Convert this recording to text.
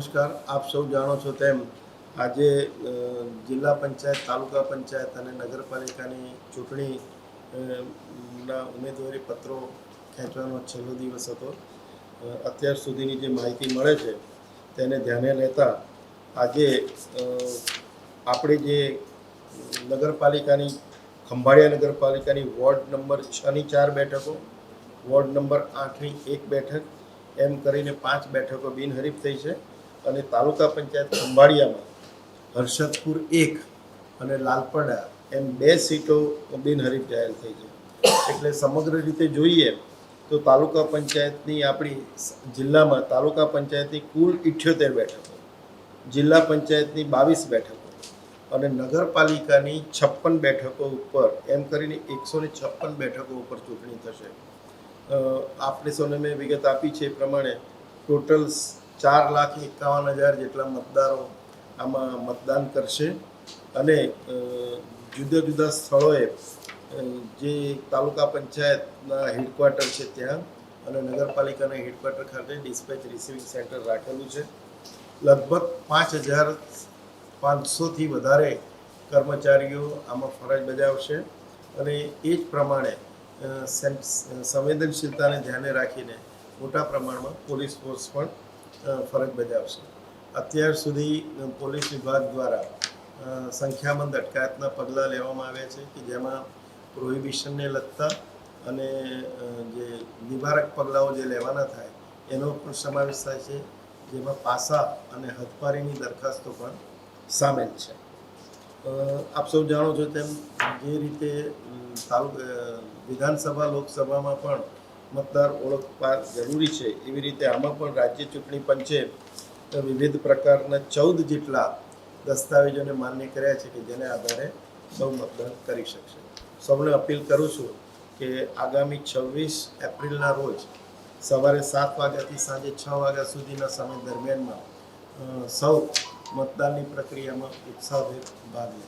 નમસ્કાર. આપ સૌ જાણો છો તેમ આજે જિલ્લા પંચાયત, તાલુકા પંચાયત અને નગરપાલિકાની ચૂંટણી ના ઉમેદવારી પત્રો ખેંચવાનો છેલ્લો દિવસ હતો. અત્યાર સુધીની જે માહિતી મળે છે તેને ધ્યાને લેતા આજે આપણે જે નગરપાલિકાની ખંભાળિયા નગરપાલિકાની વોર્ડ નંબર 6ની 4 બેઠકો, વોર્ડ નંબર 8ની 1 બેઠક એમ કરીને 5 બેઠકો બિનહરીફ થઈ છે. અને તાલુકા પંચાયત ખંભાળિયામાં હર્ષદપુર 1 અને લાલપડા એમ 2 સીટો બિનહરીફ જાહેર થઈ છે. એટલે સમગ્ર રીતે જોઈએ તો તાલુકા પંચાયતની આપણી જિલ્લામાં તાલુકા પંચાયતની કુલ 78 બેઠકો, જિલ્લા પંચાયતની 22 બેઠકો અને નગરપાલિકાની 56 બેઠકો ઉપર એમ કરીને 156 બેઠકો ઉપર ચૂંટણી થશે. આપણે સૌને મેં વિગત આપી છે એ પ્રમાણે ટોટલ 4,51,000 જેટલા મતદારો આમાં મતદાન કરશે. અને જુદા જુદા સ્થળોએ જે તાલુકા પંચાયતના હેડક્વાર્ટર છે ત્યાં અને નગરપાલિકાના હેડક્વાર્ટર ખાતે ડિસ્પેચ રિસીવિંગ સેન્ટર રાખેલું છે. લગભગ 5,500થી વધારે કર્મચારીઓ આમાં ફરજ બજાવશે અને એ જ પ્રમાણે સંવેદનશીલતાને ધ્યાને રાખીને મોટા પ્રમાણમાં પોલીસ ફોર્સ પણ ફરજ બજાવશે. અત્યાર સુધી પોલીસ વિભાગ દ્વારા સંખ્યાબંધ અટકાયતના પગલાં લેવામાં આવ્યા છે કે જેમાં પ્રોહિબિશનને લગતા અને જે નિવારક પગલાઓ જે લેવાના થાય એનો પણ સમાવેશ થાય છે, જેમાં પાસા અને હથપારીની દરખાસ્તો પણ સામેલ છે. આપ સૌ જાણો છો તેમ જે રીતે વિધાનસભા લોકસભામાં પણ મતદાર ઓળખ જરૂરી છે એવી રીતે આમાં પણ રાજ્ય ચૂંટણી પંચે વિવિધ પ્રકારના 14 જેટલા દસ્તાવેજોને માન્ય કર્યા છે કે જેને આધારે સૌ મતદાન કરી શકશે. સૌને અપીલ કરું છું કે આગામી 26 એપ્રિલના રોજ સવારે 7 વાગ્યાથી સાંજે 6 વાગ્યા સુધીના સમય દરમિયાનમાં સૌ મતદાનની પ્રક્રિયામાં ઉત્સાહભેર ભાગ લે.